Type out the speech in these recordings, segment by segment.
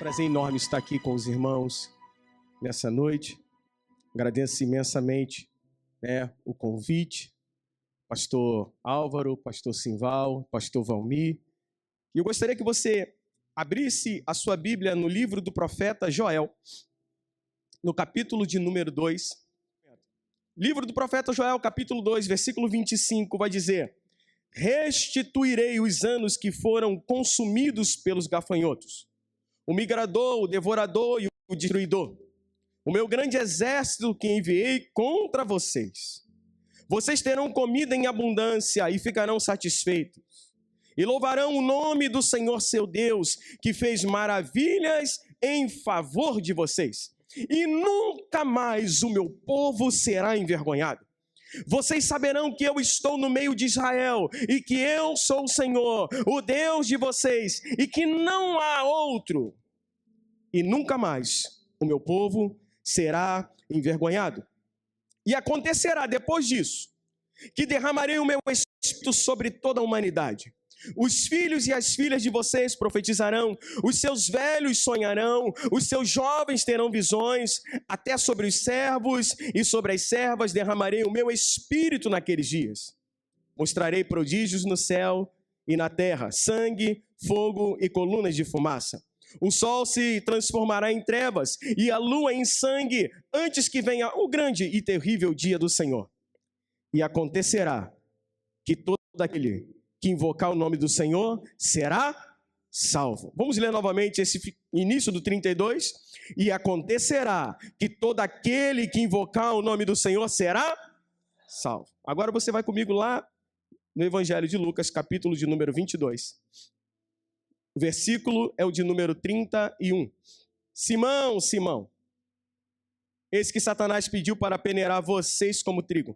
Prazer enorme estar aqui com os irmãos nessa noite. Agradeço imensamente o convite, pastor Álvaro, pastor Simval, pastor Valmir. E eu gostaria que você abrisse a sua Bíblia no livro do profeta Joel, no capítulo de número 2. Livro do profeta Joel, capítulo 2, versículo 25, vai dizer: restituirei os anos que foram consumidos pelos gafanhotos, o migrador, o devorador e o destruidor, o meu grande exército que enviei contra vocês. Vocês terão comida em abundância e ficarão satisfeitos, e louvarão o nome do Senhor seu Deus, que fez maravilhas em favor de vocês. E nunca mais o meu povo será envergonhado. Vocês saberão que eu estou no meio de Israel, e que eu sou o Senhor, o Deus de vocês, e que não há outro. E nunca mais o meu povo será envergonhado. E acontecerá depois disso, que derramarei o meu Espírito sobre toda a humanidade. Os filhos e as filhas de vocês profetizarão, os seus velhos sonharão, os seus jovens terão visões, até sobre os servos e sobre as servas derramarei o meu Espírito naqueles dias. Mostrarei prodígios no céu e na terra, sangue, fogo e colunas de fumaça. O sol se transformará em trevas e a lua em sangue, antes que venha o grande e terrível dia do Senhor. E acontecerá que todo aquele que invocar o nome do Senhor será salvo. Vamos ler novamente esse início do 32. E acontecerá que todo aquele que invocar o nome do Senhor será salvo. Agora você vai comigo lá no Evangelho de Lucas, capítulo de número 22. O versículo é o de número 31. Simão, Simão, eis que Satanás pediu para peneirar vocês como trigo.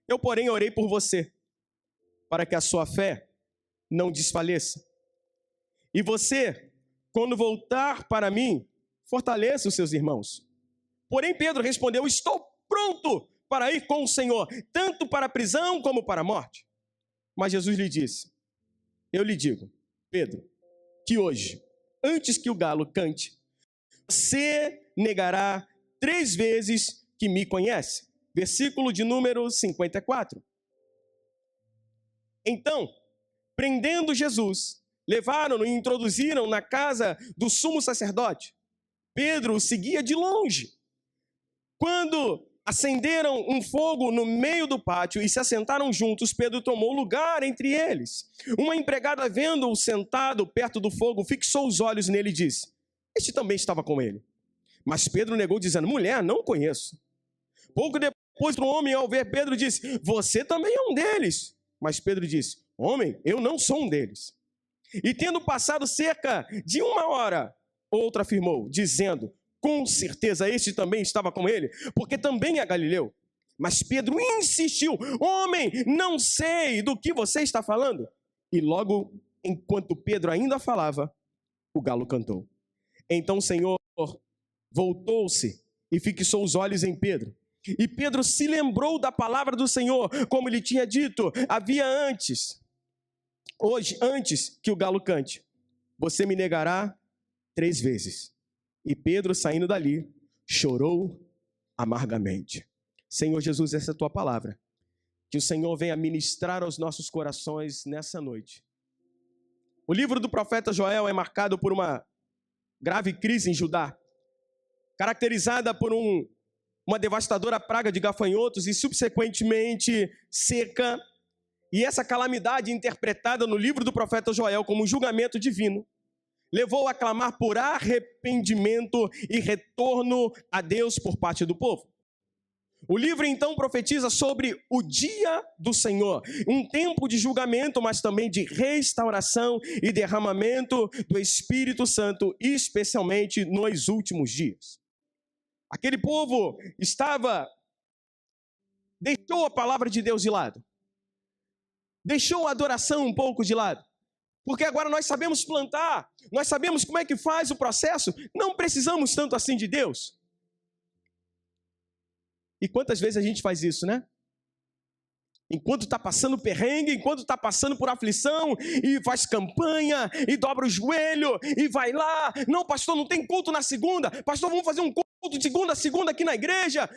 Eu, porém, orei por você, para que a sua fé não desfaleça. E você, quando voltar para mim, fortaleça os seus irmãos. Porém, Pedro respondeu: estou pronto para ir com o Senhor, tanto para a prisão como para a morte. Mas Jesus lhe disse: eu lhe digo, Pedro, que hoje, antes que o galo cante, você negará 3 vezes que me conhece. Versículo de número 54. Então, prendendo Jesus, levaram-no e introduziram na casa do sumo sacerdote. Pedro o seguia de longe. Quando acenderam um fogo no meio do pátio e se assentaram juntos, Pedro tomou lugar entre eles. Uma empregada, vendo-o sentado perto do fogo, fixou os olhos nele e disse: este também estava com ele. Mas Pedro negou, dizendo: mulher, não o conheço. Pouco depois, um homem, ao ver Pedro, disse: você também é um deles. Mas Pedro disse: homem, eu não sou um deles. E tendo passado cerca de 1 hora, outro afirmou, dizendo: com certeza este também estava com ele, porque também é galileu. Mas Pedro insistiu: homem, não sei do que você está falando. E logo, enquanto Pedro ainda falava, o galo cantou. Então o Senhor voltou-se e fixou os olhos em Pedro. E Pedro se lembrou da palavra do Senhor, como lhe tinha dito havia antes. Hoje, antes que o galo cante, você me negará 3 vezes. E Pedro, saindo dali, chorou amargamente. Senhor Jesus, essa é a tua palavra. Que o Senhor venha ministrar aos nossos corações nessa noite. O livro do profeta Joel é marcado por uma grave crise em Judá, caracterizada por uma devastadora praga de gafanhotos e, subsequentemente, seca. E essa calamidade, interpretada no livro do profeta Joel como um julgamento divino, levou a clamar por arrependimento e retorno a Deus por parte do povo. O livro, então, profetiza sobre o dia do Senhor, um tempo de julgamento, mas também de restauração e derramamento do Espírito Santo, especialmente nos últimos dias. Aquele povo deixou a palavra de Deus de lado. Deixou a adoração um pouco de lado. Porque agora nós sabemos plantar, nós sabemos como é que faz o processo, não precisamos tanto assim de Deus. E quantas vezes a gente faz isso, né? Enquanto está passando perrengue, enquanto está passando por aflição, e faz campanha, e dobra o joelho, e vai lá. Não, pastor, não tem culto na segunda. Pastor, vamos fazer um culto de segunda a segunda aqui na igreja.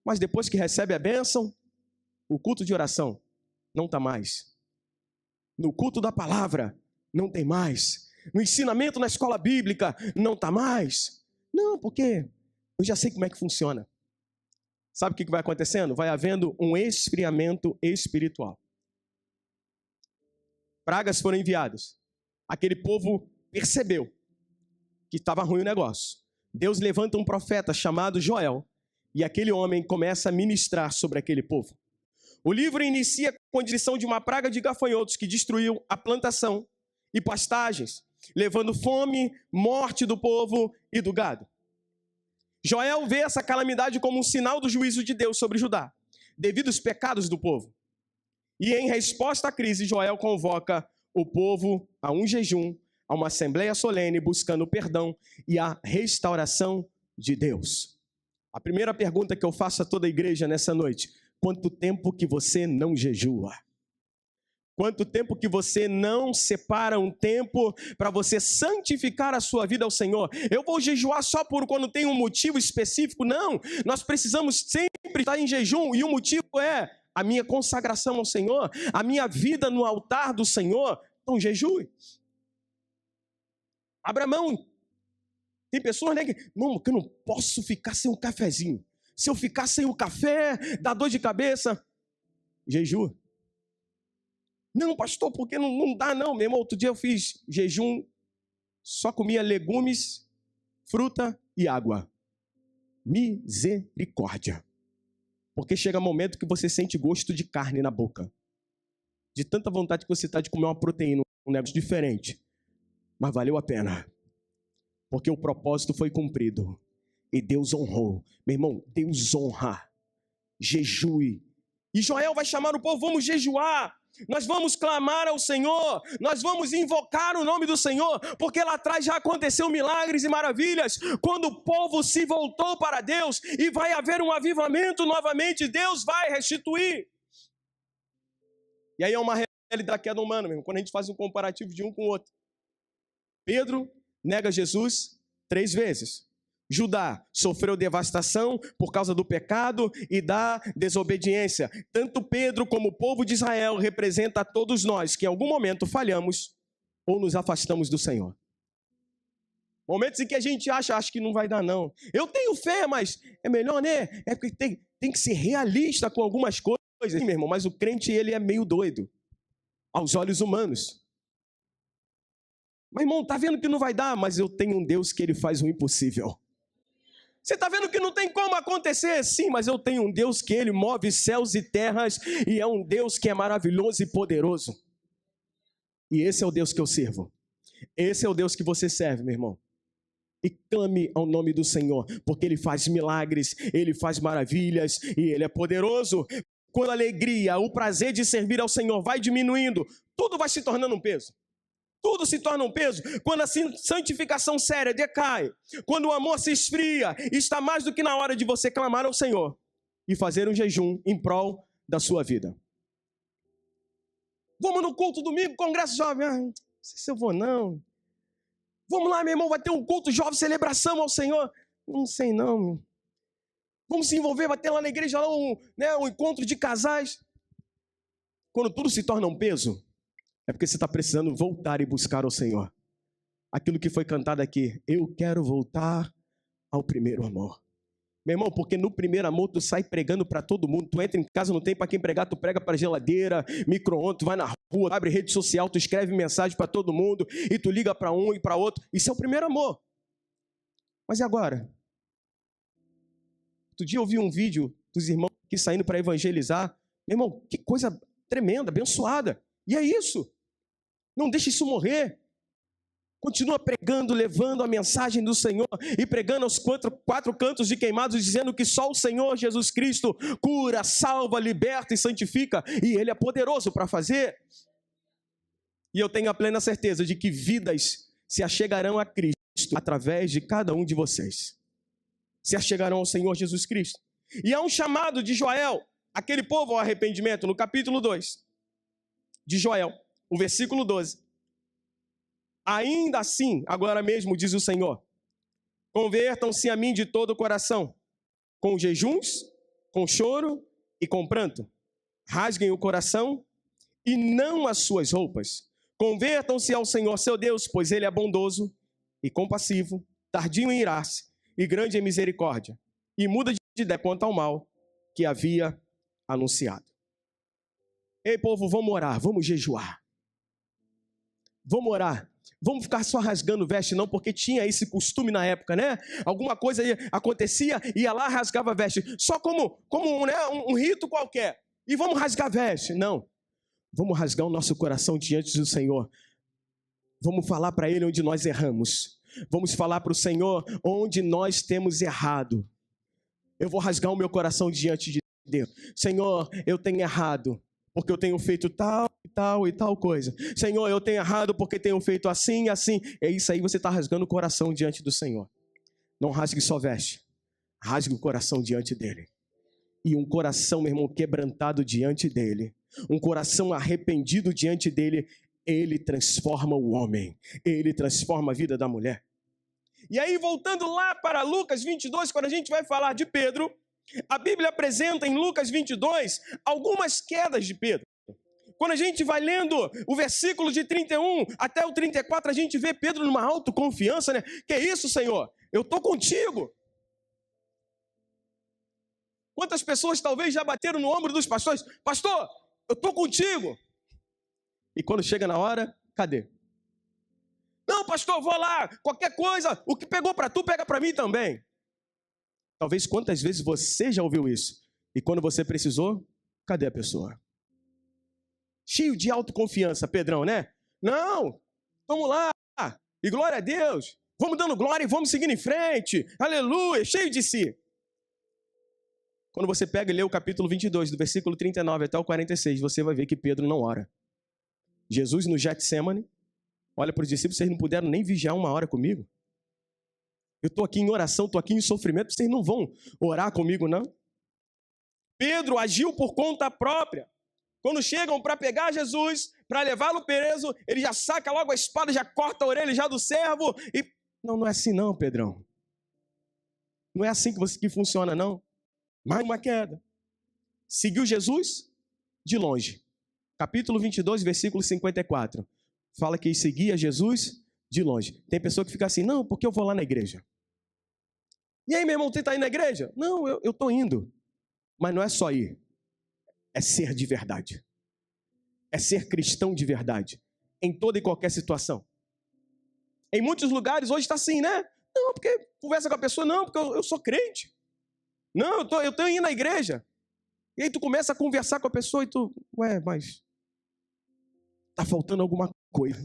Mas depois que recebe a bênção, o culto de oração não está mais. No culto da palavra, não tem mais. No ensinamento na escola bíblica, não está mais. Não, porque eu já sei como é que funciona. Sabe o que vai acontecendo? Vai havendo um esfriamento espiritual. Pragas foram enviadas. Aquele povo percebeu que estava ruim o negócio. Deus levanta um profeta chamado Joel, e aquele homem começa a ministrar sobre aquele povo. O livro inicia com a descrição de uma praga de gafanhotos que destruiu a plantação e pastagens, levando fome, morte do povo e do gado. Joel vê essa calamidade como um sinal do juízo de Deus sobre Judá, devido aos pecados do povo. E em resposta à crise, Joel convoca o povo a um jejum, a uma assembleia solene, buscando perdão e a restauração de Deus. A primeira pergunta que eu faço a toda a igreja nessa noite: quanto tempo que você não jejua? Quanto tempo que você não separa um tempo para você santificar a sua vida ao Senhor? Eu vou jejuar só por quando tem um motivo específico? Não, nós precisamos sempre estar em jejum, e o motivo é a minha consagração ao Senhor, a minha vida no altar do Senhor. Então jejue. Abra mão. Tem pessoas, né, que eu não posso ficar sem um cafezinho. Se eu ficar sem o café, dá dor de cabeça. Jejua. Não, pastor, porque não dá não, meu irmão. Outro dia eu fiz jejum, só comia legumes, fruta e água. Misericórdia. Porque chega um momento que você sente gosto de carne na boca. De tanta vontade que você está de comer uma proteína, um negócio diferente. Mas valeu a pena. Porque o propósito foi cumprido. E Deus honrou. Meu irmão, Deus honra. Jejue. E Joel vai chamar o povo: vamos jejuar. Nós vamos clamar ao Senhor, nós vamos invocar o nome do Senhor, porque lá atrás já aconteceu milagres e maravilhas, quando o povo se voltou para Deus, e vai haver um avivamento novamente, Deus vai restituir. E aí é uma realidade da queda humana mesmo, quando a gente faz um comparativo de um com o outro. Pedro nega Jesus 3 vezes. Judá sofreu devastação por causa do pecado e da desobediência. Tanto Pedro como o povo de Israel representa a todos nós que em algum momento falhamos ou nos afastamos do Senhor. Momentos em que a gente acha que não vai dar não. Eu tenho fé, mas é melhor, né? É porque tem que ser realista com algumas coisas, meu irmão. Mas o crente, ele é meio doido aos olhos humanos. Mas, irmão, tá vendo que não vai dar? Mas eu tenho um Deus que ele faz o impossível. Você está vendo que não tem como acontecer? Sim, mas eu tenho um Deus que ele move céus e terras, e é um Deus que é maravilhoso e poderoso. E esse é o Deus que eu sirvo. Esse é o Deus que você serve, meu irmão. E clame ao nome do Senhor, porque ele faz milagres, ele faz maravilhas, e ele é poderoso. Quando a alegria, o prazer de servir ao Senhor vai diminuindo, tudo vai se tornando um peso. Tudo se torna um peso. Quando a santificação séria decai, quando o amor se esfria, está mais do que na hora de você clamar ao Senhor e fazer um jejum em prol da sua vida. Vamos no culto domingo, congresso jovem. Não sei se eu vou não. Vamos lá, meu irmão, vai ter um culto jovem, celebração ao Senhor. Não sei não. Vamos se envolver, vai ter lá na igreja lá um encontro de casais. Quando tudo se torna um peso, é porque você está precisando voltar e buscar ao Senhor. Aquilo que foi cantado aqui: eu quero voltar ao primeiro amor. Meu irmão, porque no primeiro amor tu sai pregando para todo mundo. Tu entra em casa, não tem para quem pregar, tu prega para geladeira, micro-ondas, tu vai na rua, abre rede social, tu escreve mensagem para todo mundo e tu liga para um e para outro. Isso é o primeiro amor. Mas e agora? Outro dia eu vi um vídeo dos irmãos que saindo para evangelizar. Meu irmão, que coisa tremenda, abençoada. E é isso. Não deixe isso morrer. Continua pregando, levando a mensagem do Senhor e pregando aos quatro cantos de queimados, dizendo que só o Senhor Jesus Cristo cura, salva, liberta e santifica, e Ele é poderoso para fazer. E eu tenho a plena certeza de que vidas se achegarão a Cristo através de cada um de vocês. Se achegarão ao Senhor Jesus Cristo. E há um chamado de Joel aquele povo ao arrependimento, no capítulo 2 de Joel, o versículo 12. Ainda assim, agora mesmo, diz o Senhor, convertam-se a mim de todo o coração, com jejuns, com choro e com pranto. Rasguem o coração e não as suas roupas. Convertam-se ao Senhor seu Deus, pois Ele é bondoso e compassivo, tardio em irar-se e grande em misericórdia, e muda de ideia quanto ao mal que havia anunciado. Ei, povo, vamos orar, vamos jejuar. Vamos orar. Vamos ficar só rasgando veste, não, porque tinha esse costume na época, né? Alguma coisa acontecia, ia lá, rasgava veste. Só como um rito qualquer. E vamos rasgar veste. Não. Vamos rasgar o nosso coração diante do Senhor. Vamos falar para Ele onde nós erramos. Vamos falar para o Senhor onde nós temos errado. Eu vou rasgar o meu coração diante de Deus. Senhor, eu tenho errado, porque eu tenho feito tal e tal coisa. Senhor, eu tenho errado porque tenho feito assim e assim. É isso aí, você está rasgando o coração diante do Senhor. Não rasgue só veste. Rasgue o coração diante dEle. E um coração, meu irmão, quebrantado diante dEle. Um coração arrependido diante dEle. Ele transforma o homem. Ele transforma a vida da mulher. E aí, voltando lá para Lucas 22, quando a gente vai falar de Pedro, a Bíblia apresenta em Lucas 22 algumas quedas de Pedro. Quando a gente vai lendo o versículo de 31 até o 34, a gente vê Pedro numa autoconfiança, né? Que é isso, Senhor? Eu estou contigo. Quantas pessoas talvez já bateram no ombro dos pastores? Pastor, eu estou contigo. E quando chega na hora, cadê? Não, pastor, vou lá, qualquer coisa, o que pegou para tu, pega para mim também. Talvez quantas vezes você já ouviu isso? E quando você precisou, cadê a pessoa? Cheio de autoconfiança, Pedrão, né? Não, vamos lá, e glória a Deus, vamos dando glória e vamos seguindo em frente, aleluia, cheio de si. Quando você pega e lê o capítulo 22, do versículo 39 até o 46, você vai ver que Pedro não ora. Jesus no Getsemane, olha para os discípulos, vocês não puderam nem vigiar uma hora comigo? Eu estou aqui em oração, estou aqui em sofrimento, vocês não vão orar comigo, não? Pedro agiu por conta própria. Quando chegam para pegar Jesus, para levá-lo preso, ele já saca logo a espada, já corta a orelha já do servo. E não é assim não, Pedrão. Não é assim que funciona, não. Mais uma queda. Seguiu Jesus de longe. Capítulo 22, versículo 54. Fala que seguia Jesus de longe. Tem pessoa que fica assim, não, porque eu vou lá na igreja. E aí, meu irmão, você está indo na igreja? Não, eu estou indo. Mas não é só ir. É ser de verdade. É ser cristão de verdade. Em toda e qualquer situação. Em muitos lugares hoje está assim, né? Não, porque conversa com a pessoa, não, porque eu sou crente. Não, eu estou indo na igreja. E aí tu começa a conversar com a pessoa e tu, mas está faltando alguma coisa.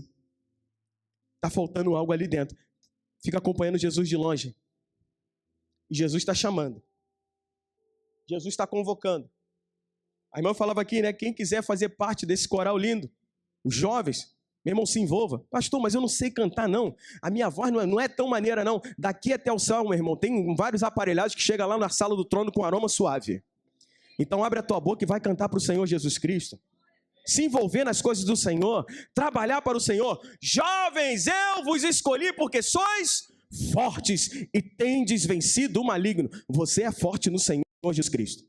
Está faltando algo ali dentro. Fica acompanhando Jesus de longe. E Jesus está chamando. Jesus está convocando. A irmã falava aqui, né? Quem quiser fazer parte desse coral lindo, os jovens, meu irmão, se envolva. Pastor, mas eu não sei cantar, não. A minha voz não é tão maneira, não. Daqui até o céu, meu irmão, tem vários aparelhados que chegam lá na sala do trono com aroma suave. Então abre a tua boca e vai cantar para o Senhor Jesus Cristo. Se envolver nas coisas do Senhor, trabalhar para o Senhor. Jovens, eu vos escolhi porque sois fortes e tendes vencido o maligno. Você é forte no Senhor Jesus Cristo.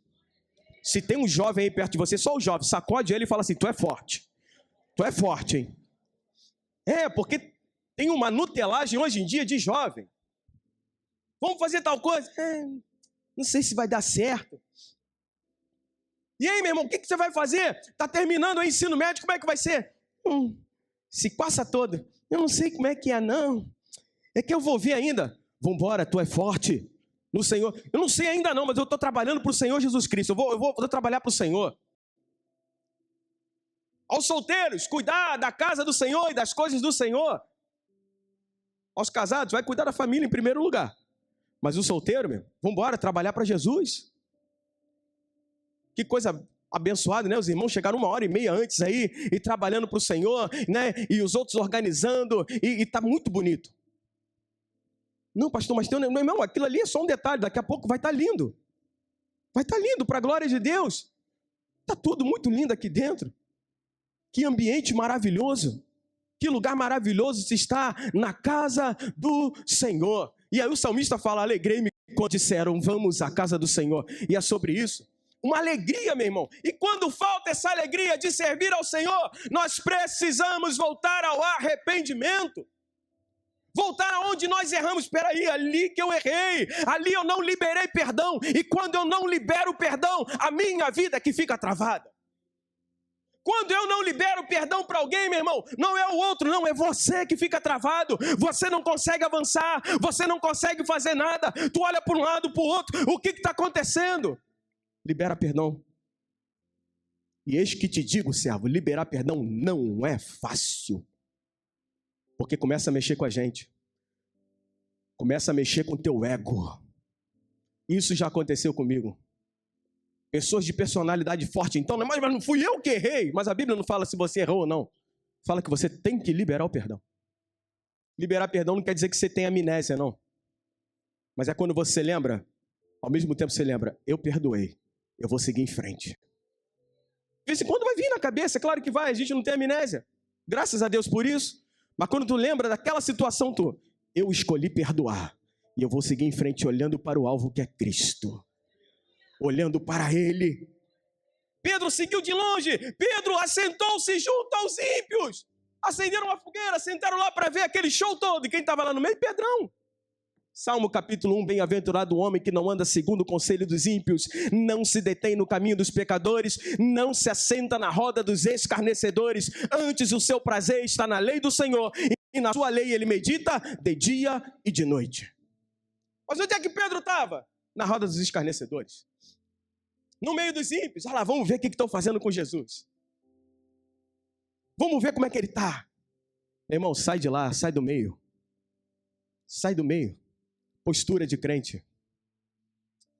Se tem um jovem aí perto de você, só o jovem, sacode ele e fala assim, tu é forte. Tu é forte, hein? É, porque tem uma nutelagem hoje em dia de jovem. Vamos fazer tal coisa? Não sei se vai dar certo. E aí, meu irmão, o que você vai fazer? Está terminando o ensino médio, como é que vai ser? Se passa todo. Eu não sei como é que é, não. É que eu vou ver ainda. Vambora, tu é forte no Senhor. Eu não sei ainda não, mas eu estou trabalhando para o Senhor Jesus Cristo. Eu vou trabalhar para o Senhor. Aos solteiros, cuidar da casa do Senhor e das coisas do Senhor. Aos casados, vai cuidar da família em primeiro lugar. Mas o solteiro, meu, vambora, trabalhar para Jesus. Que coisa abençoada, né? Os irmãos chegaram 1h30 antes aí, e trabalhando para o Senhor, né? E os outros organizando, e está muito bonito. Não, pastor, mas meu irmão, aquilo ali é só um detalhe, daqui a pouco vai estar lindo. Vai estar lindo, para a glória de Deus. Está tudo muito lindo aqui dentro. Que ambiente maravilhoso. Que lugar maravilhoso se está na casa do Senhor. E aí o salmista fala, alegrei-me quando disseram, vamos à casa do Senhor. E é sobre isso. Uma alegria, meu irmão. E quando falta essa alegria de servir ao Senhor, nós precisamos voltar ao arrependimento. Voltar aonde nós erramos. Espera aí, ali que eu errei. Ali eu não liberei perdão. E quando eu não libero perdão, a minha vida é que fica travada. Quando eu não libero perdão para alguém, meu irmão, não é o outro, não, é você que fica travado. Você não consegue avançar, você não consegue fazer nada. Tu olha para um lado, para o outro, o que está acontecendo? Libera perdão. E eis que te digo, servo, liberar perdão não é fácil. Porque começa a mexer com a gente. Começa a mexer com o teu ego. Isso já aconteceu comigo. Pessoas de personalidade forte, então, mas não fui eu que errei. Mas a Bíblia não fala se você errou ou não. Fala que você tem que liberar o perdão. Liberar perdão não quer dizer que você tem amnésia, não. Mas é quando você lembra, ao mesmo tempo você lembra, eu perdoei, eu vou seguir em frente. De vez em quando vai vir na cabeça, é claro que vai, a gente não tem amnésia. Graças a Deus por isso. Mas quando tu lembra daquela situação, eu escolhi perdoar. E eu vou seguir em frente olhando para o alvo que é Cristo. Olhando para Ele. Pedro seguiu de longe. Pedro assentou-se junto aos ímpios. Acenderam uma fogueira, sentaram lá para ver aquele show todo. E quem estava lá no meio? Pedrão. Salmo capítulo 1, bem-aventurado o homem que não anda segundo o conselho dos ímpios, não se detém no caminho dos pecadores, não se assenta na roda dos escarnecedores, antes o seu prazer está na lei do Senhor, e na sua lei ele medita de dia e de noite. Mas onde é que Pedro estava? Na roda dos escarnecedores. No meio dos ímpios. Olha lá, vamos ver o que estão fazendo com Jesus. Vamos ver como é que ele está. Meu irmão, sai de lá, sai do meio. Sai do meio. Postura de crente.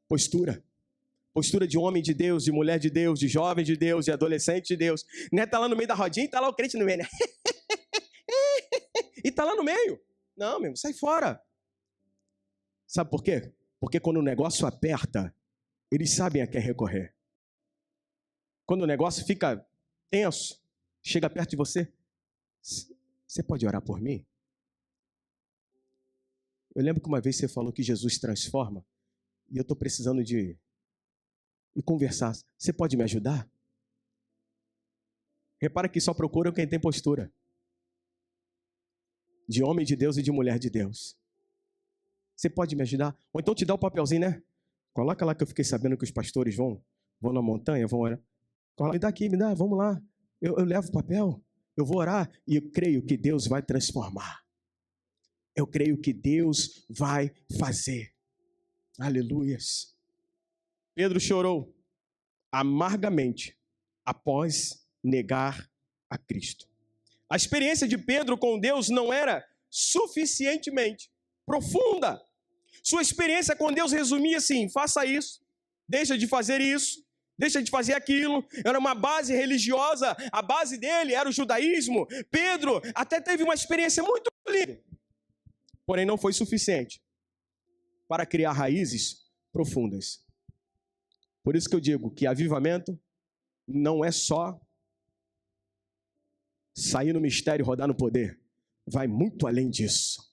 Postura. Postura de homem de Deus, de mulher de Deus, de jovem de Deus, de adolescente de Deus. Né? Tá lá no meio da rodinha e tá lá o crente no meio, né? E tá lá no meio. Não, meu irmão, sai fora. Sabe por quê? Porque quando o negócio aperta, eles sabem a quem recorrer. Quando o negócio fica tenso, chega perto de você, você pode orar por mim? Eu lembro que uma vez você falou que Jesus transforma, e eu estou precisando de conversar. Você pode me ajudar? Repara que só procuram quem tem postura. De homem de Deus e de mulher de Deus. Você pode me ajudar? Ou então te dá o papelzinho, né? Coloca lá que eu fiquei sabendo que os pastores vão na montanha, vão orar. Me dá aqui, me dá, vamos lá. Eu levo o papel, eu vou orar e eu creio que Deus vai transformar. Eu creio que Deus vai fazer. Aleluias. Pedro chorou amargamente após negar a Cristo. A experiência de Pedro com Deus não era suficientemente profunda. Sua experiência com Deus resumia assim: faça isso, deixa de fazer isso, deixa de fazer aquilo. Era uma base religiosa, a base dele era o judaísmo. Pedro até teve uma experiência muito linda, porém não foi suficiente para criar raízes profundas. Por isso que eu digo que avivamento não é só sair no mistério e rodar no poder. Vai muito além disso.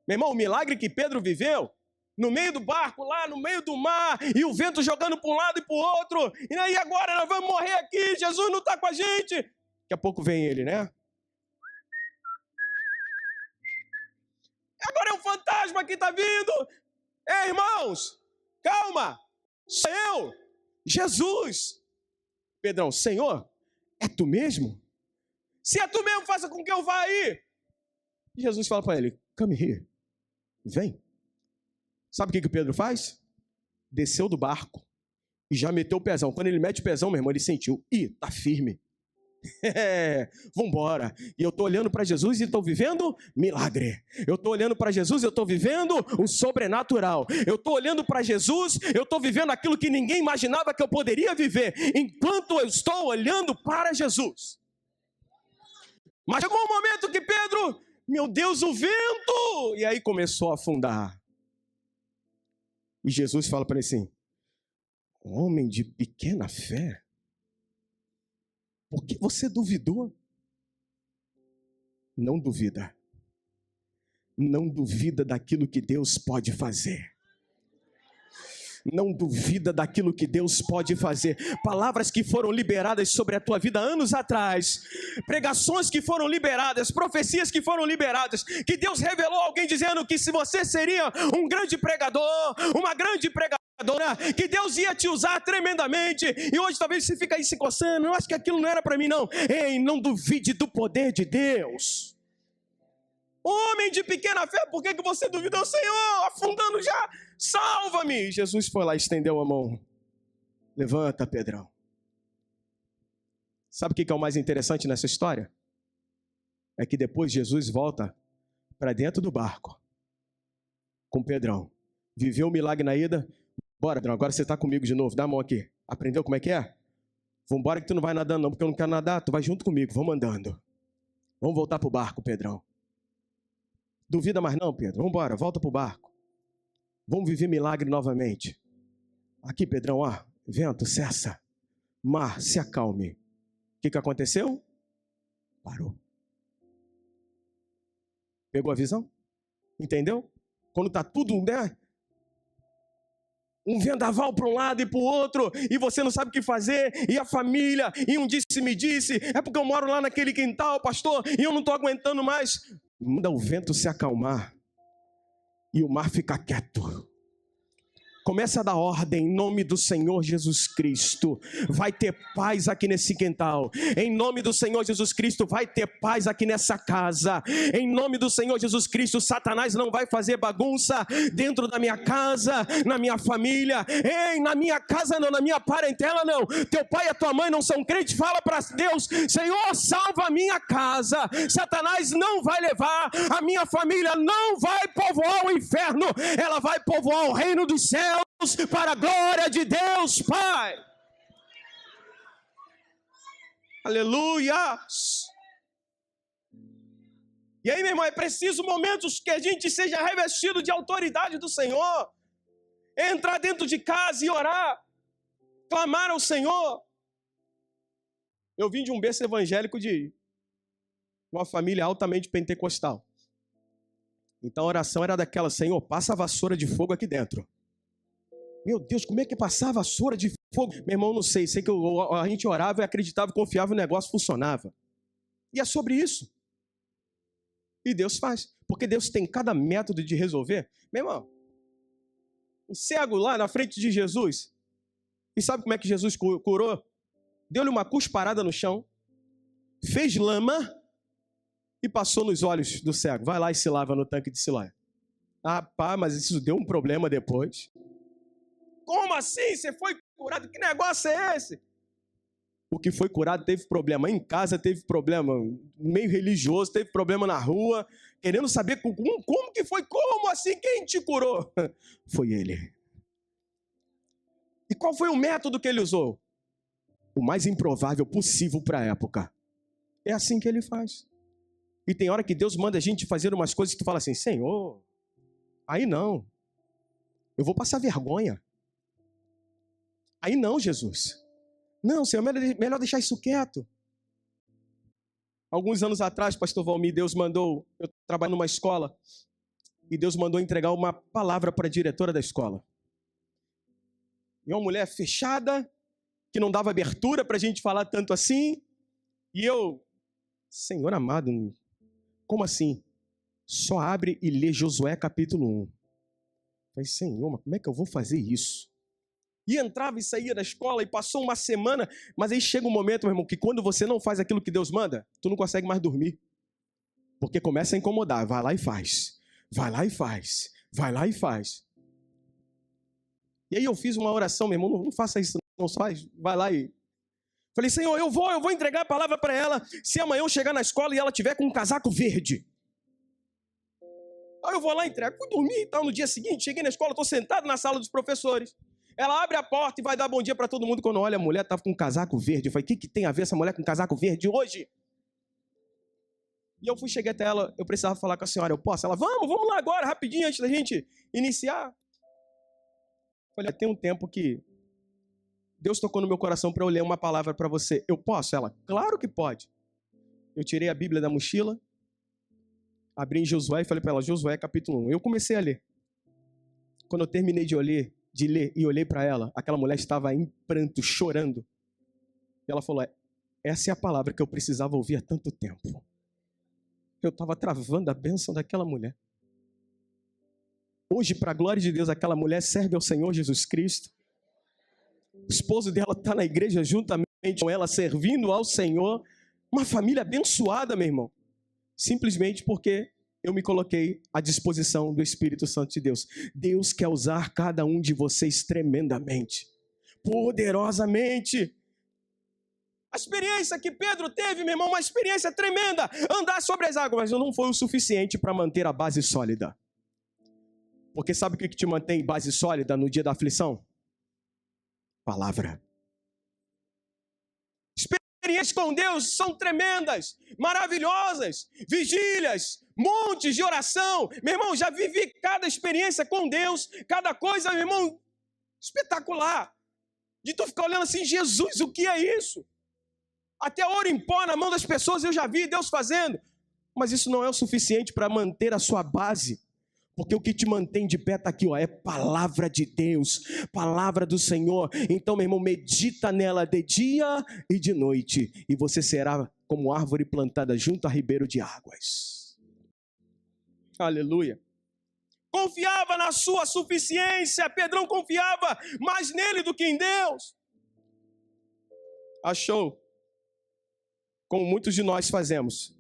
Meu irmão, o milagre que Pedro viveu, no meio do barco, lá no meio do mar, e o vento jogando para um lado e para o outro, e aí agora nós vamos morrer aqui, Jesus não está com a gente. Daqui a pouco vem ele, né? Agora é um fantasma que está vindo. Ei, irmãos, calma, sou eu, Jesus. Pedrão, Senhor, é tu mesmo? Se é tu mesmo, faça com que eu vá aí. E Jesus fala para ele, come here, vem. Sabe o que o Pedro faz? Desceu do barco e já meteu o pezão. Quando ele mete o pezão, meu irmão, ele sentiu, tá firme. Vambora. E eu estou olhando para Jesus e estou vivendo milagre. Eu estou olhando para Jesus e eu estou vivendo o sobrenatural. Eu estou olhando para Jesus, eu estou vivendo aquilo que ninguém imaginava que eu poderia viver, enquanto eu estou olhando para Jesus. Mas chegou um momento que Pedro, meu Deus, o vento! E aí começou a afundar. E Jesus fala para ele assim, homem de pequena fé, Porque você duvidou? Não duvida. Não duvida daquilo que Deus pode fazer. Não duvida daquilo que Deus pode fazer. Palavras que foram liberadas sobre a tua vida anos atrás, pregações que foram liberadas, profecias que foram liberadas, que Deus revelou a alguém dizendo que se você seria um grande pregador, uma grande pregadora, que Deus ia te usar tremendamente, e hoje talvez você fica aí se coçando, eu acho que aquilo não era para mim não. Ei, não duvide do poder de Deus. Homem de pequena fé, por que você duvidou? Senhor, afundando já, salva-me. Jesus foi lá e estendeu a mão. Levanta, Pedrão. Sabe o que é o mais interessante nessa história? É que depois Jesus volta para dentro do barco com Pedrão. Viveu o milagre na ida. Bora, Pedrão, agora você está comigo de novo. Dá a mão aqui. Aprendeu como é que é? Vambora que tu não vai nadando não, porque eu não quero nadar. Tu vai junto comigo, vamos andando. Vamos voltar para o barco, Pedrão. Duvida mais não, Pedro. Vamos embora, volta para o barco. Vamos viver milagre novamente. Aqui, Pedrão, ó, vento, cessa. Mar, se acalme. O que aconteceu? Parou. Pegou a visão? Entendeu? Quando está tudo, né? Um vendaval para um lado e para o outro, e você não sabe o que fazer, e a família, e um disse-me-disse, é porque eu moro lá naquele quintal, pastor, e eu não estou aguentando mais. Manda o vento se acalmar e o mar fica quieto. Começa a dar ordem em nome do Senhor Jesus Cristo. Vai ter paz aqui nesse quintal. Em nome do Senhor Jesus Cristo, vai ter paz aqui nessa casa. Em nome do Senhor Jesus Cristo, Satanás não vai fazer bagunça dentro da minha casa, na minha família. Ei, na minha casa não, na minha parentela não. Teu pai e a tua mãe não são crentes, fala para Deus, Senhor, salva a minha casa. Satanás não vai levar, a minha família não vai povoar o inferno, ela vai povoar o reino dos céus. Para a glória de Deus, Pai. Aleluia. E aí, meu irmão, é preciso momentos que a gente seja revestido de autoridade do Senhor. Entrar dentro de casa e orar. Clamar ao Senhor. Eu vim de um berço evangélico de uma família altamente pentecostal. Então a oração era daquela, Senhor, passa a vassoura de fogo aqui dentro. Meu Deus, como é que passava a vassoura de fogo? Meu irmão, não sei. Sei que a gente orava e acreditava, confiava, o negócio funcionava. E é sobre isso. E Deus faz. Porque Deus tem cada método de resolver. Meu irmão, o cego lá na frente de Jesus. E sabe como é que Jesus curou? Deu-lhe uma cusparada no chão. Fez lama. E passou nos olhos do cego. Vai lá e se lava no tanque de Siloé. Ah, pá, mas isso deu um problema depois. Como assim? Você foi curado? Que negócio é esse? O que foi curado teve problema em casa, teve problema no meio religioso, teve problema na rua, querendo saber como que foi, como assim, quem te curou? Foi ele. E qual foi o método que ele usou? O mais improvável possível para a época. É assim que ele faz. E tem hora que Deus manda a gente fazer umas coisas que tu fala assim, Senhor, aí não. Eu vou passar vergonha. Aí não, Jesus. Não, Senhor, melhor deixar isso quieto. Alguns anos atrás, pastor Valmir, Deus mandou, eu trabalho numa escola, e Deus mandou entregar uma palavra para a diretora da escola. E uma mulher fechada, que não dava abertura para a gente falar tanto assim, e eu, Senhor amado, como assim? Só abre e lê Josué capítulo 1. Eu falei, Senhor, mas como é que eu vou fazer isso? E entrava e saía da escola e passou uma semana, mas aí chega um momento, meu irmão, que quando você não faz aquilo que Deus manda, tu não consegue mais dormir. Porque começa a incomodar, vai lá e faz, vai lá e faz, vai lá e faz. E aí eu fiz uma oração, meu irmão, não faça isso, não faz, vai lá e... Falei, Senhor, eu vou entregar a palavra para ela, se amanhã eu chegar na escola e ela tiver com um casaco verde. Aí eu vou lá e entrego, fui dormir e tal, no dia seguinte, cheguei na escola, estou sentado na sala dos professores. Ela abre a porta e vai dar bom dia para todo mundo. Quando olha, a mulher estava com um casaco verde. Eu falei, o que tem a ver essa mulher com um casaco verde hoje? E eu cheguei até ela, eu precisava falar com a senhora, eu posso? Ela, vamos lá agora, rapidinho, antes da gente iniciar. Eu falei, tem um tempo que Deus tocou no meu coração para eu ler uma palavra para você. Eu posso? Ela, claro que pode. Eu tirei a Bíblia da mochila, abri em Josué e falei para ela, Josué capítulo 1. Eu comecei a ler. Quando eu terminei de ler e olhei para ela, aquela mulher estava em pranto, chorando. E ela falou, essa é a palavra que eu precisava ouvir há tanto tempo. Eu estava travando a bênção daquela mulher. Hoje, para a glória de Deus, aquela mulher serve ao Senhor Jesus Cristo. O esposo dela está na igreja juntamente com ela, servindo ao Senhor. Uma família abençoada, meu irmão. Simplesmente porque eu me coloquei à disposição do Espírito Santo de Deus. Deus quer usar cada um de vocês tremendamente, poderosamente. A experiência que Pedro teve, meu irmão, uma experiência tremenda. Andar sobre as águas, mas não foi o suficiente para manter a base sólida. Porque sabe o que te mantém base sólida no dia da aflição? Palavra. Experiências com Deus são tremendas, maravilhosas, vigílias, montes de oração. Meu irmão, já vivi cada experiência com Deus, cada coisa, meu irmão, espetacular. De tu ficar olhando assim, Jesus, o que é isso? Até ouro em pó na mão das pessoas eu já vi Deus fazendo. Mas isso não é o suficiente para manter a sua base. Porque o que te mantém de pé está aqui, ó, é palavra de Deus, palavra do Senhor. Então, meu irmão, medita nela de dia e de noite. E você será como árvore plantada junto a ribeiro de águas. Aleluia. Confiava na sua suficiência. Pedrão confiava mais nele do que em Deus. Achou, como muitos de nós fazemos,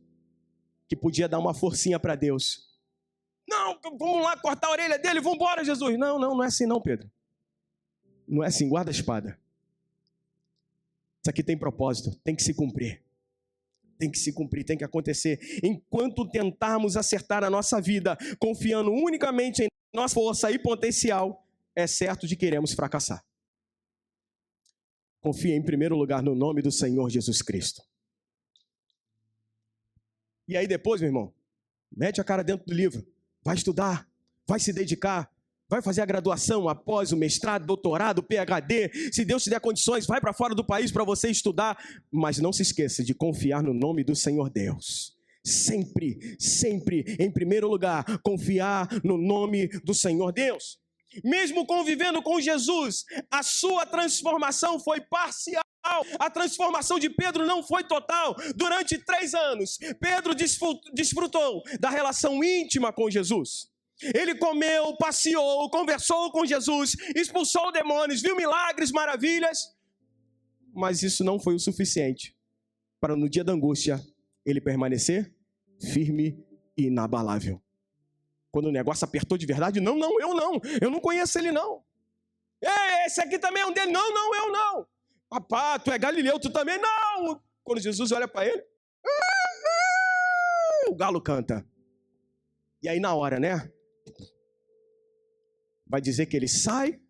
que podia dar uma forcinha para Deus. Não, vamos lá cortar a orelha dele, vamos embora, Jesus. Não é assim não, Pedro. Não é assim, guarda a espada. Isso aqui tem propósito, tem que se cumprir. Tem que se cumprir, tem que acontecer. Enquanto tentarmos acertar a nossa vida, confiando unicamente em nossa força e potencial, é certo de que iremos fracassar. Confie em primeiro lugar no nome do Senhor Jesus Cristo. E aí depois, meu irmão, mete a cara dentro do livro. Vai estudar, vai se dedicar, vai fazer a graduação após o mestrado, doutorado, PhD. Se Deus te der condições, vai para fora do país para você estudar. Mas não se esqueça de confiar no nome do Senhor Deus. Sempre, sempre, em primeiro lugar, confiar no nome do Senhor Deus. Mesmo convivendo com Jesus, a sua transformação foi parcial. A transformação de Pedro não foi total. Durante 3 anos, Pedro desfrutou da relação íntima com Jesus. Ele comeu, passeou, conversou com Jesus, expulsou demônios, viu milagres, maravilhas. Mas isso não foi o suficiente para no dia da angústia ele permanecer firme e inabalável. Quando o negócio apertou de verdade, eu não conheço ele não. Ei, esse aqui também é um dele, eu não. Papá, tu é Galileu, tu também não. Quando Jesus olha para ele, o galo canta. E aí na hora, né? Vai dizer que ele sai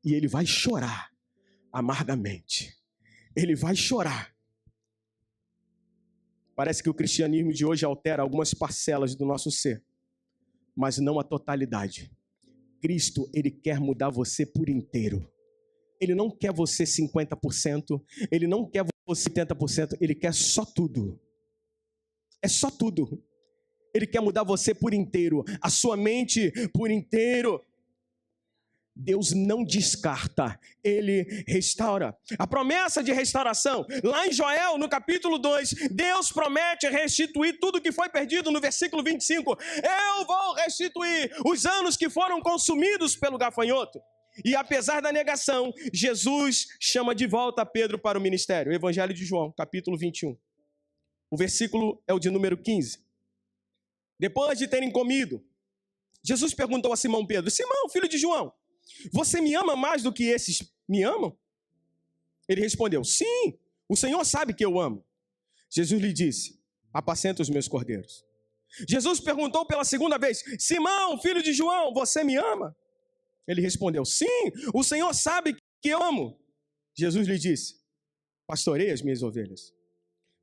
e ele vai chorar amargamente. Ele vai chorar. Parece que o cristianismo de hoje altera algumas parcelas do nosso ser, mas não a totalidade. Cristo, ele quer mudar você por inteiro. Ele não quer você 50%, ele não quer você 70%, ele quer só tudo. É só tudo. Ele quer mudar você por inteiro, a sua mente por inteiro. Deus não descarta, ele restaura. A promessa de restauração, lá em Joel, no capítulo 2, Deus promete restituir tudo que foi perdido. No versículo 25, eu vou restituir os anos que foram consumidos pelo gafanhoto. E apesar da negação, Jesus chama de volta Pedro para o ministério. O Evangelho de João, capítulo 21. O versículo é o de número 15. Depois de terem comido, Jesus perguntou a Simão Pedro: Simão, filho de João, você me ama mais do que esses me amam? Ele respondeu: sim, o Senhor sabe que eu amo. Jesus lhe disse: apacenta os meus cordeiros. Jesus perguntou pela segunda vez: Simão, filho de João, você me ama? Ele respondeu: sim, o Senhor sabe que eu amo. Jesus lhe disse: pastorei as minhas ovelhas.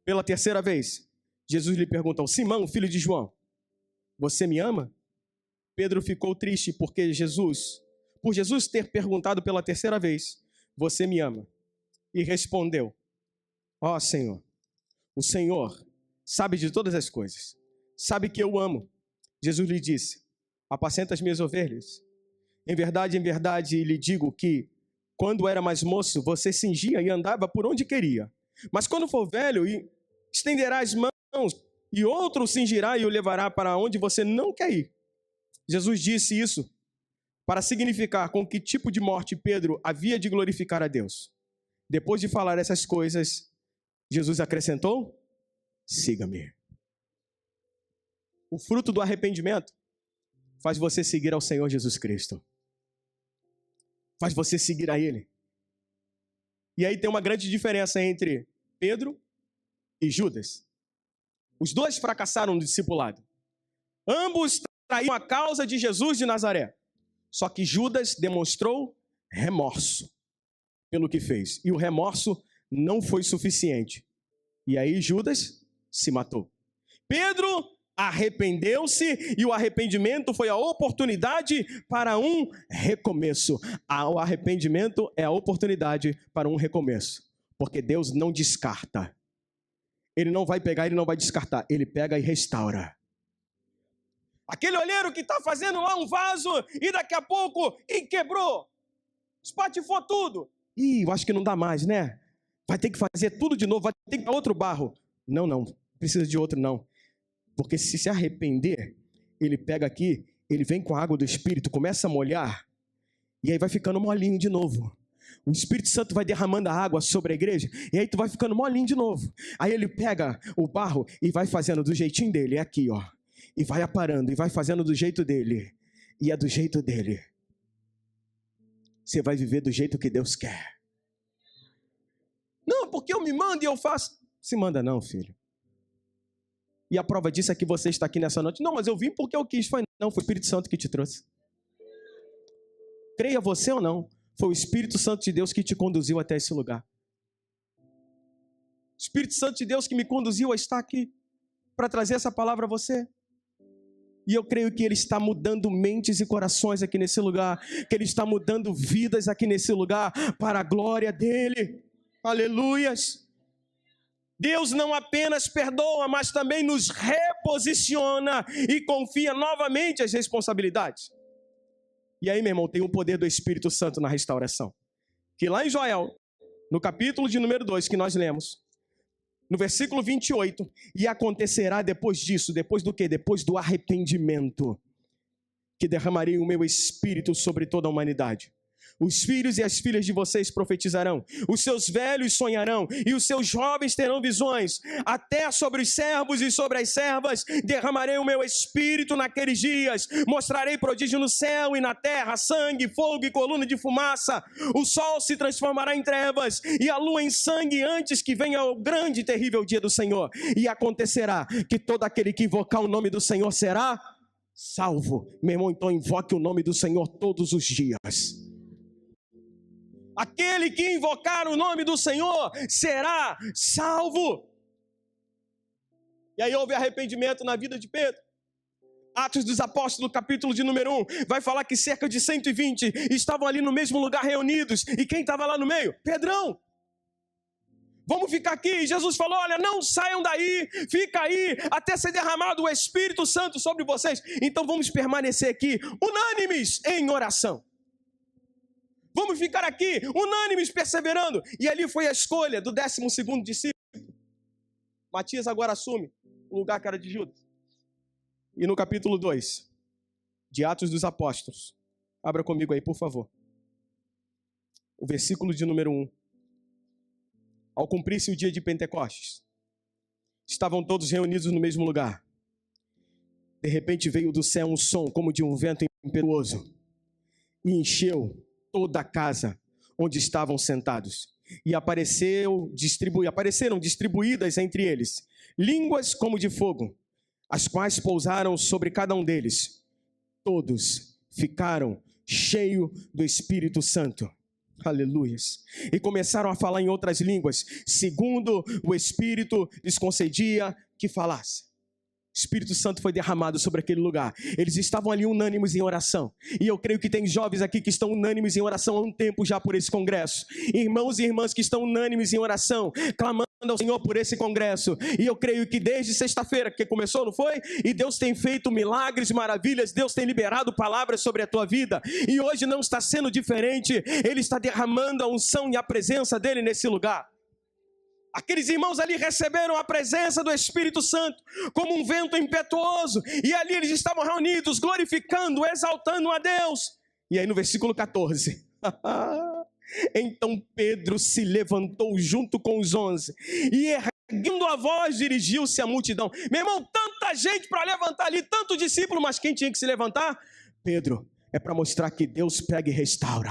Pela terceira vez, Jesus lhe perguntou: Simão, filho de João, você me ama? Pedro ficou triste por Jesus ter perguntado pela terceira vez, você me ama? E respondeu: ó Senhor, o Senhor sabe de todas as coisas, sabe que eu amo. Jesus lhe disse: apacenta as minhas ovelhas. Em verdade lhe digo que, quando era mais moço, você cingia e andava por onde queria. Mas quando for velho, estenderá as mãos, e outro cingirá e o levará para onde você não quer ir. Jesus disse isso para significar com que tipo de morte Pedro havia de glorificar a Deus. Depois de falar essas coisas, Jesus acrescentou: siga-me. O fruto do arrependimento faz você seguir ao Senhor Jesus Cristo. Faz você seguir a Ele. E aí tem uma grande diferença entre Pedro e Judas. Os dois fracassaram no discipulado. Ambos traíram a causa de Jesus de Nazaré. Só que Judas demonstrou remorso pelo que fez. E o remorso não foi suficiente. E aí Judas se matou. Pedro arrependeu-se, e o arrependimento foi a oportunidade para um recomeço. O arrependimento é a oportunidade para um recomeço. Porque Deus não descarta. Ele não vai pegar, ele não vai descartar. Ele pega e restaura. Aquele olheiro que está fazendo lá um vaso e daqui a pouco quebrou, espatifou tudo. Eu acho que não dá mais, né? Vai ter que fazer tudo de novo, vai ter que dar outro barro. Não precisa de outro não. Porque se arrepender, ele pega aqui, ele vem com a água do Espírito, começa a molhar, e aí vai ficando molinho de novo. O Espírito Santo vai derramando a água sobre a igreja, e aí tu vai ficando molinho de novo. Aí ele pega o barro e vai fazendo do jeitinho dele, é aqui ó. E vai aparando, e vai fazendo do jeito dele. E é do jeito dele. Você vai viver do jeito que Deus quer. Não, porque eu me mando e eu faço. Se manda não, filho. E a prova disso é que você está aqui nessa noite. Não, mas eu vim porque eu quis. Não, foi o Espírito Santo que te trouxe. Creia você ou não, foi o Espírito Santo de Deus que te conduziu até esse lugar. O Espírito Santo de Deus que me conduziu a estar aqui para trazer essa palavra a você. E eu creio que Ele está mudando mentes e corações aqui nesse lugar. Que Ele está mudando vidas aqui nesse lugar para a glória dEle. Aleluias. Deus não apenas perdoa, mas também nos reposiciona e confia novamente as responsabilidades. E aí, meu irmão, tem o poder do Espírito Santo na restauração. Que lá em Joel, no capítulo de número 2 que nós lemos, no versículo 28, e acontecerá depois disso, depois do quê? Depois do arrependimento, que derramarei o meu Espírito sobre toda a humanidade. Os filhos e as filhas de vocês profetizarão, os seus velhos sonharão, e os seus jovens terão visões. Até sobre os servos e sobre as servas derramarei o meu Espírito naqueles dias. Mostrarei prodígio no céu e na terra, sangue, fogo e coluna de fumaça. O sol se transformará em trevas e a lua em sangue antes que venha o grande e terrível dia do Senhor. E acontecerá que todo aquele que invocar o nome do Senhor será salvo. Meu irmão, então invoque o nome do Senhor todos os dias. Aquele que invocar o nome do Senhor será salvo. E aí houve arrependimento na vida de Pedro. Atos dos Apóstolos, capítulo de número 1, vai falar que cerca de 120 estavam ali no mesmo lugar reunidos. E quem estava lá no meio? Pedrão. Vamos ficar aqui. E Jesus falou, olha, não saiam daí, fica aí, até ser derramado o Espírito Santo sobre vocês. Então vamos permanecer aqui, unânimes em oração. Vamos ficar aqui, unânimes, perseverando. E ali foi a escolha do 12º discípulo. Matias agora assume o lugar que era de Judas. E no capítulo 2, de Atos dos Apóstolos, abra comigo aí, por favor. O versículo de número 1. Ao cumprir-se o dia de Pentecostes, estavam todos reunidos no mesmo lugar. De repente veio do céu um som como de um vento impetuoso e encheu toda a casa onde estavam sentados, e apareceram distribuídas entre eles línguas como de fogo, as quais pousaram sobre cada um deles. Todos ficaram cheios do Espírito Santo. Aleluias. E começaram a falar em outras línguas, segundo o Espírito lhes concedia que falasse. Espírito Santo foi derramado sobre aquele lugar. Eles estavam ali unânimes em oração. E eu creio que tem jovens aqui que estão unânimes em oração há um tempo já por esse congresso. Irmãos e irmãs que estão unânimes em oração, clamando ao Senhor por esse congresso. E eu creio que desde sexta-feira que começou, não foi? E Deus tem feito milagres, maravilhas. Deus tem liberado palavras sobre a tua vida. E hoje não está sendo diferente. Ele está derramando a unção e a presença dele nesse lugar. Aqueles irmãos ali receberam a presença do Espírito Santo como um vento impetuoso. E ali eles estavam reunidos, glorificando, exaltando a Deus. E aí no versículo 14. Então Pedro se levantou junto com os 11. E erguendo a voz, dirigiu-se à multidão. Meu irmão, tanta gente para levantar ali, tanto discípulo, mas quem tinha que se levantar? Pedro. É para mostrar que Deus pega e restaura.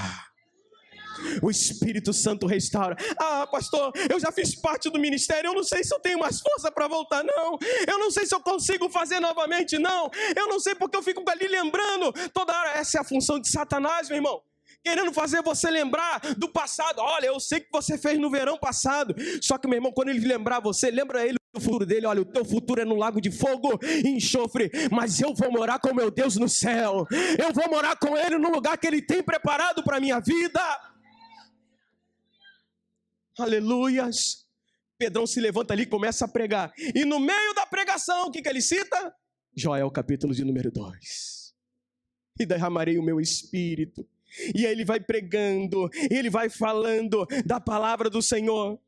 O Espírito Santo restaura. Ah, pastor, eu já fiz parte do ministério, eu não sei se eu tenho mais força para voltar, não. Eu não sei se eu consigo fazer novamente, não. Eu não sei porque eu fico ali lembrando toda hora. Essa é a função de Satanás, meu irmão. Querendo fazer você lembrar do passado. Olha, eu sei que você fez no verão passado. Só que, meu irmão, quando ele lembrar você, lembra ele do futuro dele. Olha, o teu futuro é no lago de fogo e enxofre. Mas eu vou morar com meu Deus no céu. Eu vou morar com ele no lugar que ele tem preparado para a minha vida. Aleluias. Pedrão se levanta ali e começa a pregar. E no meio da pregação, o que ele cita? Joel capítulo de número 2. E derramarei o meu espírito. E aí ele vai pregando, ele vai falando da palavra do Senhor.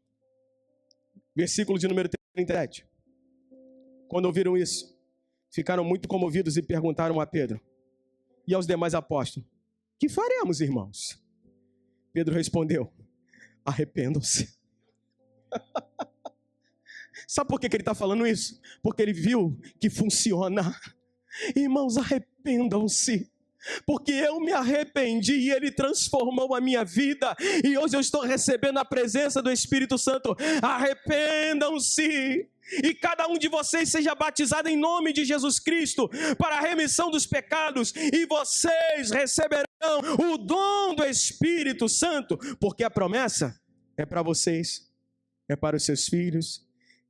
Versículo de número 37. Quando ouviram isso, ficaram muito comovidos e perguntaram a Pedro e aos demais apóstolos: que faremos, irmãos? Pedro respondeu: arrependam-se. Sabe por que ele está falando isso? Porque ele viu que funciona. Irmãos, arrependam-se. Porque eu me arrependi e ele transformou a minha vida. E hoje eu estou recebendo a presença do Espírito Santo. Arrependam-se. E cada um de vocês seja batizado em nome de Jesus Cristo para a remissão dos pecados. E vocês receberão o dom do Espírito Santo. Porque a promessa é para vocês, é para os seus filhos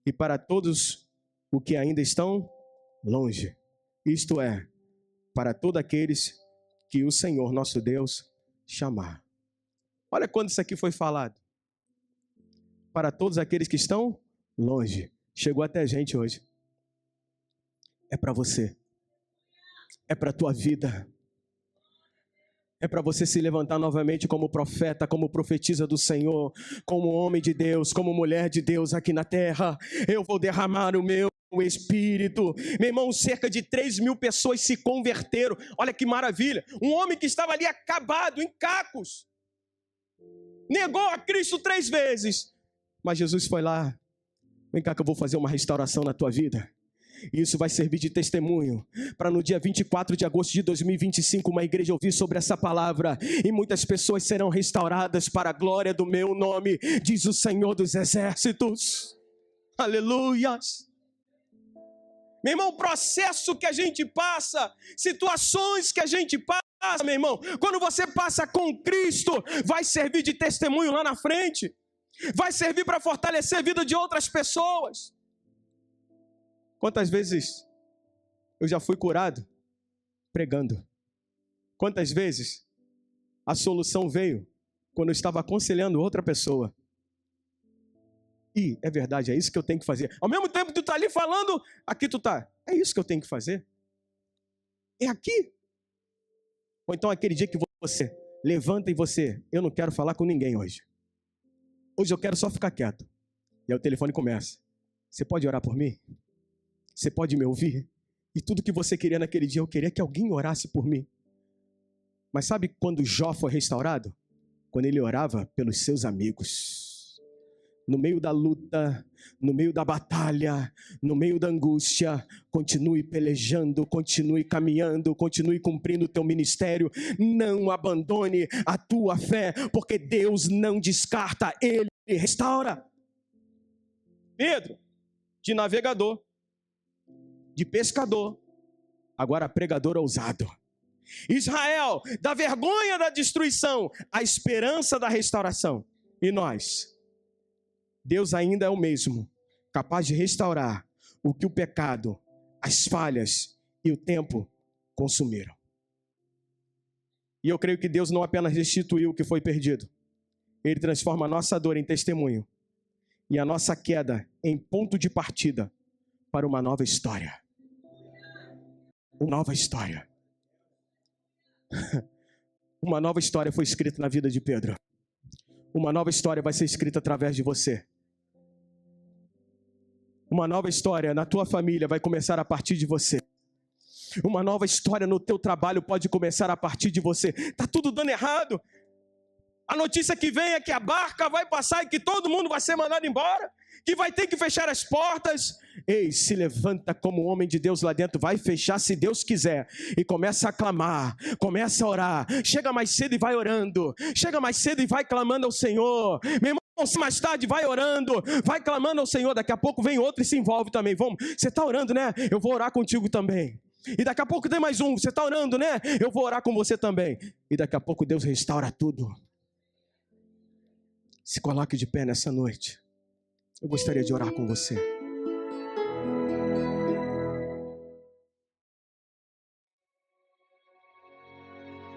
e para todos os que ainda estão longe. Isto é, para todos aqueles que o Senhor nosso Deus chamar. Olha quando isso aqui foi falado. Para todos aqueles que estão longe. Chegou até a gente hoje. É para você. É para a tua vida. É para você se levantar novamente como profeta, como profetisa do Senhor, como homem de Deus, como mulher de Deus aqui na terra. Eu vou derramar o meu Espírito. Meu irmão, cerca de 3.000 pessoas se converteram. Olha que maravilha. Um homem que estava ali acabado, em cacos. Negou a Cristo 3 vezes. Mas Jesus foi lá. Vem cá que eu vou fazer uma restauração na tua vida. E isso vai servir de testemunho para no dia 24 de agosto de 2025 uma igreja ouvir sobre essa palavra e muitas pessoas serão restauradas para a glória do meu nome, diz o Senhor dos Exércitos. Aleluias. Meu irmão, o processo que a gente passa, situações que a gente passa, meu irmão, quando você passa com Cristo, vai servir de testemunho lá na frente, vai servir para fortalecer a vida de outras pessoas. Quantas vezes eu já fui curado pregando? Quantas vezes a solução veio quando eu estava aconselhando outra pessoa? E é verdade, é isso que eu tenho que fazer. Ao mesmo tempo que tu está ali falando, aqui tu está. É isso que eu tenho que fazer. É aqui. Ou então aquele dia que você levanta e você, eu não quero falar com ninguém hoje. Hoje eu quero só ficar quieto. E aí o telefone começa. Você pode orar por mim? Você pode me ouvir? E tudo que você queria naquele dia, eu queria que alguém orasse por mim. Mas sabe quando Jó foi restaurado? Quando ele orava pelos seus amigos. No meio da luta, no meio da batalha, no meio da angústia, continue pelejando, continue caminhando, continue cumprindo o teu ministério. Não abandone a tua fé, porque Deus não descarta, Ele restaura. Pedro, de navegador, de pescador, agora pregador ousado. Israel, da vergonha da destruição, a esperança da restauração. E nós? Deus ainda é o mesmo, capaz de restaurar o que o pecado as falhas e o tempo consumiram. E eu creio que Deus não apenas restituiu o que foi perdido, Ele transforma a nossa dor em testemunho e a nossa queda em ponto de partida para uma nova história. Uma nova história. Uma nova história foi escrita na vida de Pedro. Uma nova história vai ser escrita através de você. Uma nova história na tua família vai começar a partir de você. Uma nova história no teu trabalho pode começar a partir de você. Está tudo dando errado. A notícia que vem é que a barca vai passar e que todo mundo vai ser mandado embora, que vai ter que fechar as portas. Ei, se levanta como homem de Deus lá dentro, vai fechar se Deus quiser, e começa a clamar, começa a orar. Chega mais cedo e vai orando, chega mais cedo e vai clamando ao Senhor. Meu irmão, se mais tarde vai orando, vai clamando ao Senhor. Daqui a pouco vem outro e se envolve também. Vamos, você está orando, né? Eu vou orar contigo também. E daqui a pouco tem mais um, você está orando, né? Eu vou orar com você também. E daqui a pouco Deus restaura tudo. Se coloque de pé nessa noite. Eu gostaria de orar com você.